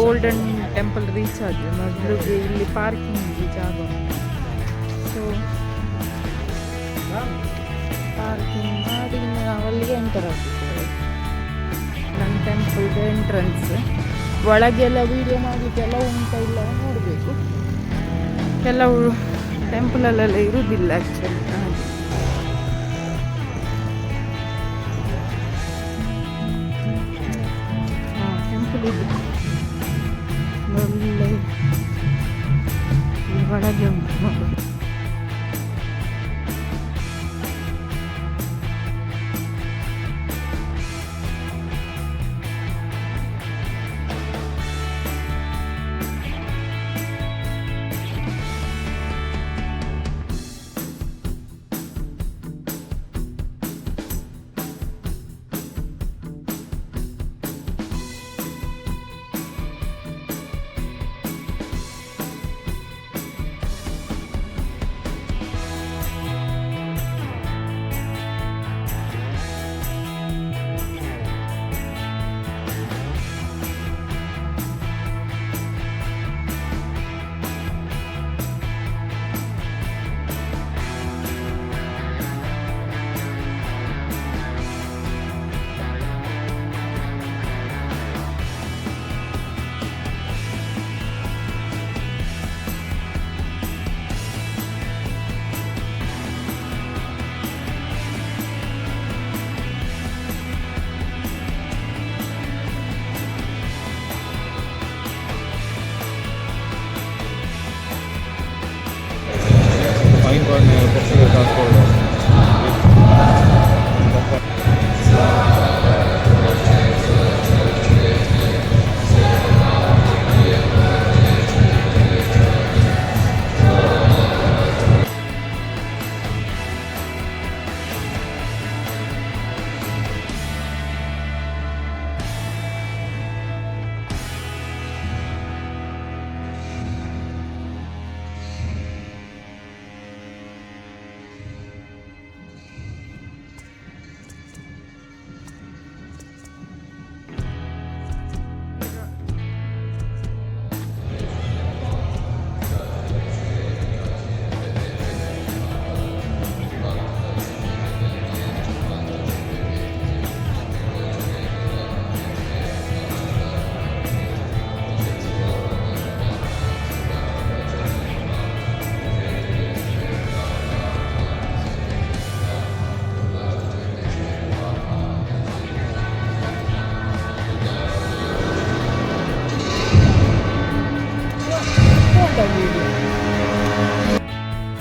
Golden temple reach ಆದ್ವಿ. ಮೊದಲಿಗೆ ಇಲ್ಲಿ ಪಾರ್ಕಿಂಗ್ ಜಾಗ ಉಂಟು. ಸೊ ಪಾರ್ಕಿಂಗ್ ಮಾಡಿ ನಾವು ಅಲ್ಲಿಗೆ ಎಂಟರ್ ಆಗ್ತಿದ್ದೇವೆ. ನನ್ನ ಟೆಂಪಲ್ದು ಎಂಟ್ರೆನ್ಸ್. ಒಳಗೆಲ್ಲ ವೀಡಿಯೋ ಮಾಡಲಿಕ್ಕೆಲ್ಲ ಉಂಟ ಇಲ್ಲ ನೋಡಬೇಕು. ಕೆಲವು ಟೆಂಪಲಲ್ಲೆಲ್ಲ ಇರುವುದಿಲ್ಲ ಆ್ಯಕ್ಚುಲಿ. ಟೆಂಪಲ್ ಇದು ಒಳ್ಳೆ ಒಳಗೆ ಉಂಟು ನೋಡಿ.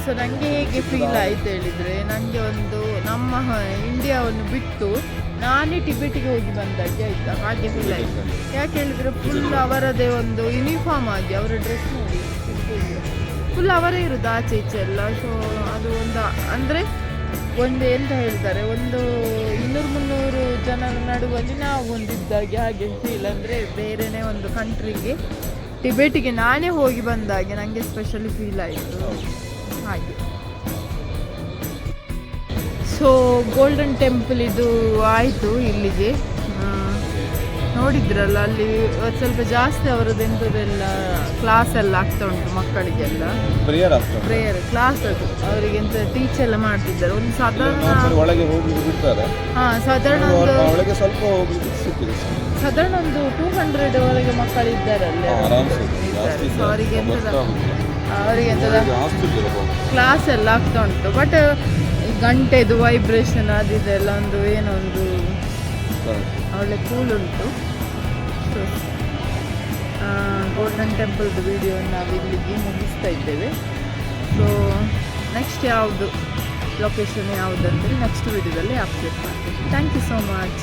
ಸೊ ನನಗೆ ಹೇಗೆ ಫೀಲ್ ಆಯ್ತು ಹೇಳಿದರೆ, ನನಗೆ ಒಂದು ನಮ್ಮ ಇಂಡಿಯಾವನ್ನು ಬಿಟ್ಟು ನಾನೇ ಟಿಬೆಟ್ಗೆ ಹೋಗಿ ಬಂದಾಗೆ ಆಯಿತಾ, ಹಾಗೆ ಫೀಲ್ ಆಯಿತು. ಯಾಕೆ ಹೇಳಿದರೆ ಫುಲ್ ಅವರದೇ ಒಂದು ಯೂನಿಫಾರ್ಮ್ ಆಗಿ ಅವರ ಡ್ರೆಸ್ ನೋಡಿ ಫುಲ್ ಅವರೇ ಇರೋದು ಆಚೆ ಈಚೆ ಎಲ್ಲ. ಸೊ ಅದು ಒಂದು ಅಂದರೆ ಒಂದು ಎಂತ ಹೇಳ್ತಾರೆ, ಒಂದು 200-300 ಜನರ ನಡುವಲ್ಲಿ ನಾವು ಒಂದಿದ್ದಾಗೆ ಹಾಗೆ ಫೀಲ್. ಅಂದರೆ ಬೇರೆಯೇ ಒಂದು ಕಂಟ್ರಿಗೆ ಟಿಬೆಟಿಗೆ ನಾನೇ ಹೋಗಿ ಬಂದಾಗೆ ನನಗೆ ಸ್ಪೆಷಲಿ ಫೀಲ್ ಆಯಿತು ಹಾಗೆ. ಸೊ ಗೋಲ್ಡನ್ ಟೆಂಪಲ್ ಇದು ಆಯಿತು ಇಲ್ಲಿಗೆ. ನೋಡಿದ್ರಲ್ಲ ಅಲ್ಲಿ ಸ್ವಲ್ಪ ಜಾಸ್ತಿ ಅವರದ್ದು ಎಂಥದ್ದೆಲ್ಲ ಕ್ಲಾಸ್ ಎಲ್ಲ ಆಗ್ತಾ ಉಂಟು ಮಕ್ಕಳಿಗೆಲ್ಲ. ಪ್ರೇಯರ್ ಕ್ಲಾಸ್ ಅದು ಅವರಿಗೆ ಎಂತ ಟೀಚ್ ಎಲ್ಲ ಮಾಡ್ತಿದ್ದಾರೆ. ಒಂದು ಸಾಧಾರಣ ಸಾಧಾರಣ ಒಂದು 200 ವರೆಗೆ ಮಕ್ಕಳಿದ್ದಾರೆ ಅಲ್ಲಿ. ಸೊ ಅವರಿಗೆ ಎಂಥದ ಕ್ಲಾಸ್ ಎಲ್ಲ ಆಗ್ತಾ ಉಂಟು. ಬಟ್ ಗಂಟೆದು ವೈಬ್ರೇಷನ್ ಅದಿದೆಲ್ಲ ಒಂದು ಏನೋ ಒಂದು ಒಳ್ಳೆ ಕೂಲ್ ಉಂಟು. ಸೊ ಗೋಲ್ಡನ್ ಟೆಂಪಲ್ದು ವಿಡಿಯೋ ನಾವು ಇಲ್ಲಿಗೆ ಮುಗಿಸ್ತಾ ಇದ್ದೇವೆ. ಸೊ ನೆಕ್ಸ್ಟ್ ಯಾವುದು ಲೊಕೇಶನ್ ಯಾವುದಂದರೆ ನೆಕ್ಸ್ಟ್ ವಿಡಿಯೋದಲ್ಲಿ ಅಪ್ಡೇಟ್ ಮಾಡ್ತೀನಿ. Thank you so much.